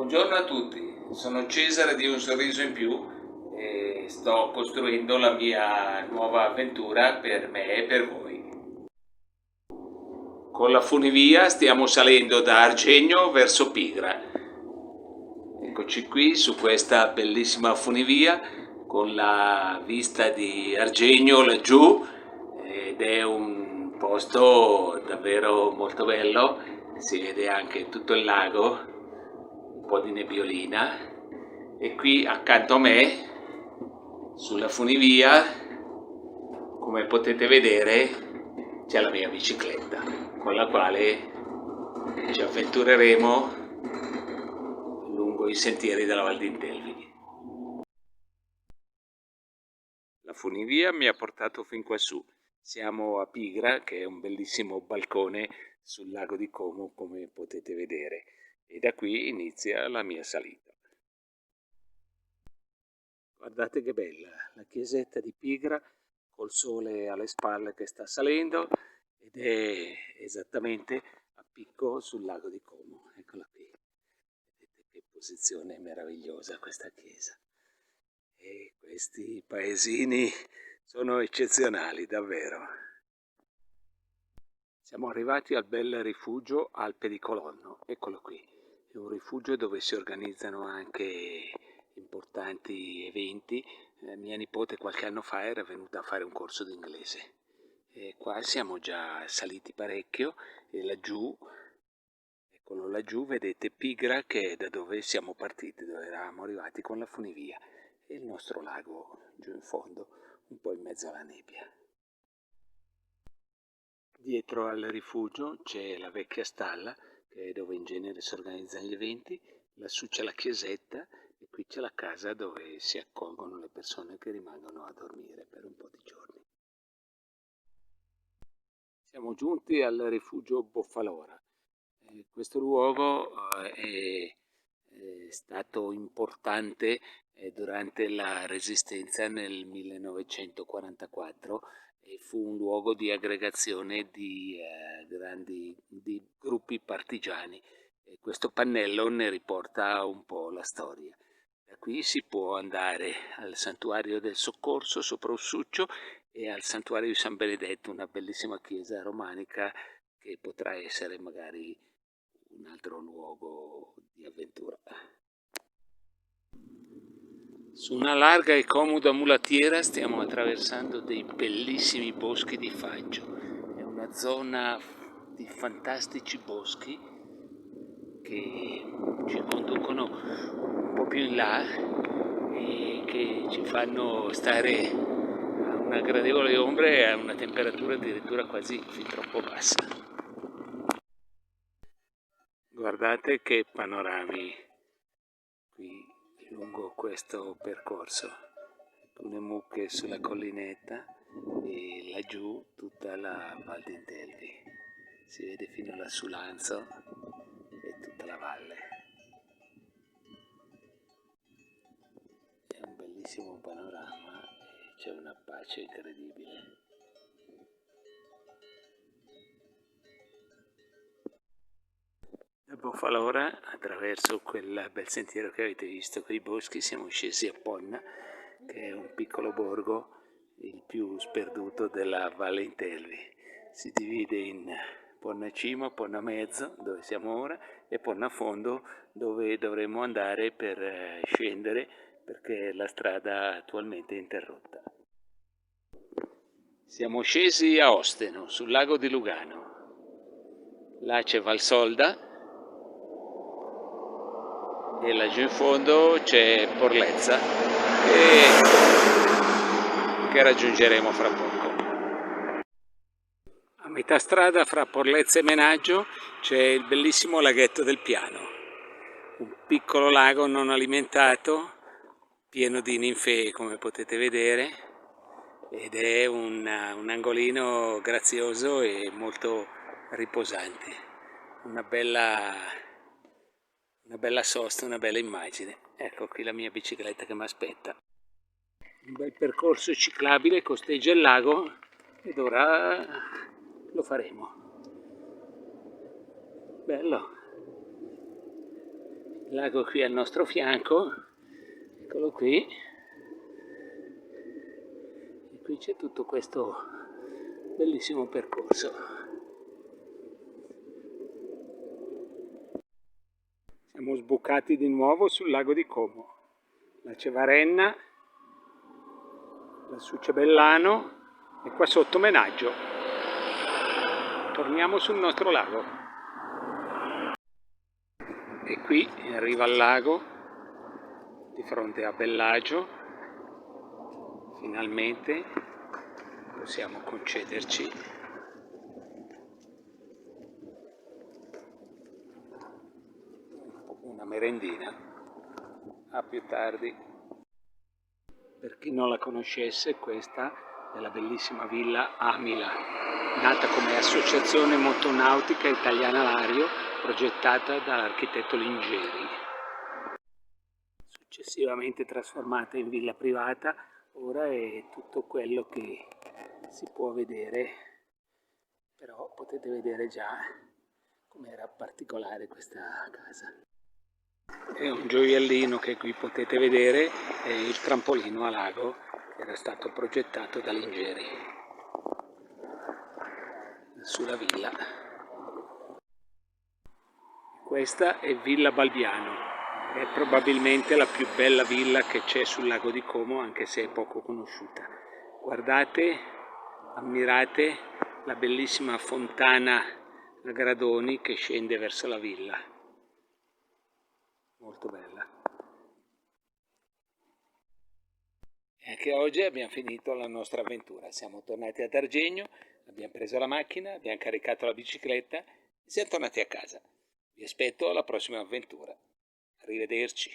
Buongiorno a tutti, sono Cesare di Un Sorriso in Più e sto costruendo la mia nuova avventura per me e per voi. Con la funivia stiamo salendo da Argegno verso Pigra. Eccoci qui su questa bellissima funivia con la vista di Argegno laggiù ed è un posto davvero molto bello, si vede anche tutto il lago, un po' di nebbiolina e qui accanto a me sulla funivia, come potete vedere, c'è la mia bicicletta con la quale ci avventureremo lungo i sentieri della Val d'Intelvi. La funivia mi ha portato fin quassù. Siamo a Pigra, che è un bellissimo balcone sul lago di Como, come potete vedere, e da qui inizia la mia salita. Guardate che bella, la chiesetta di Pigra col sole alle spalle che sta salendo ed è esattamente a picco sul lago di Como. Eccola qui. Vedete che posizione meravigliosa questa chiesa. E questi paesini sono eccezionali, davvero. Siamo arrivati al bel rifugio Alpe di Colonno, eccolo qui. È un rifugio dove si organizzano anche importanti eventi. Mia nipote qualche anno fa era venuta a fare un corso di inglese. E qua siamo già saliti parecchio e laggiù, eccolo laggiù, vedete Pigra che è da dove siamo partiti, dove eravamo arrivati con la funivia. E il nostro lago giù in fondo, un po' in mezzo alla nebbia. Dietro al rifugio c'è la vecchia stalla, che è dove in genere si organizzano gli eventi, lassù c'è la chiesetta e qui c'è la casa dove si accolgono le persone che rimangono a dormire per un po' di giorni. Siamo giunti al rifugio Boffalora. Questo luogo è stato importante durante la Resistenza nel 1944 e fu un luogo di aggregazione di gruppi partigiani. E questo pannello ne riporta un po' la storia. Da qui si può andare al Santuario del Soccorso sopra Ussuccio e al Santuario di San Benedetto, una bellissima chiesa romanica che potrà essere magari un altro luogo di avventura. Su una larga e comoda mulattiera stiamo attraversando dei bellissimi boschi di faggio. È una zona di fantastici boschi che ci conducono un po' più in là e che ci fanno stare a una gradevole ombra e a una temperatura addirittura quasi fin troppo bassa. Guardate che panorami qui lungo questo percorso, alcune mucche sulla collinetta e laggiù tutta la Val d'Intelvi, si vede fino alla Sulanzo e tutta la valle. È un bellissimo panorama e c'è una pace incredibile. Da Boffalora, attraverso quel bel sentiero che avete visto con i boschi, siamo scesi a Ponna, che è un piccolo borgo, il più sperduto della Valle Intelvi. Si divide in Ponna Cima, Ponna Mezzo, dove siamo ora, e Ponna Fondo, dove dovremo andare per scendere, perché la strada attualmente è interrotta. Siamo scesi a Osteno, sul lago di Lugano. Là c'è Valsolda, e laggiù in fondo c'è Porlezza che raggiungeremo fra poco. A metà strada fra Porlezza e Menaggio c'è il bellissimo laghetto del Piano, un piccolo lago non alimentato pieno di ninfee come potete vedere ed è un angolino grazioso e molto riposante, una bella sosta, una bella immagine. Ecco qui la mia bicicletta che mi aspetta. Un bel percorso ciclabile costeggia il lago ed ora lo faremo. Bello. il lago qui al nostro fianco, eccolo qui, e qui c'è tutto questo bellissimo percorso. Siamo sbucati di nuovo sul lago di Como, la Cevarenna, la Sucebellano e qua sotto Menaggio. Torniamo sul nostro lago. E qui in riva al lago, di fronte a Bellagio, finalmente possiamo concederci una merendina. A più tardi. Per chi non la conoscesse, questa è la bellissima villa Amila, nata come associazione motonautica italiana Lario, progettata dall'architetto Lingeri. Successivamente trasformata in villa privata, ora è tutto quello che si può vedere, però potete vedere già com'era particolare questa casa. E un gioiellino che qui potete vedere è il trampolino a lago che era stato progettato da Lingeri sulla villa. Questa è Villa Balbiano, è probabilmente la più bella villa che c'è sul lago di Como, anche se è poco conosciuta. Guardate, ammirate la bellissima fontana a gradoni che scende verso la villa. Molto bella. E anche oggi abbiamo finito la nostra avventura. Siamo tornati ad Argegno, abbiamo preso la macchina, abbiamo caricato la bicicletta e siamo tornati a casa. Vi aspetto alla prossima avventura. Arrivederci.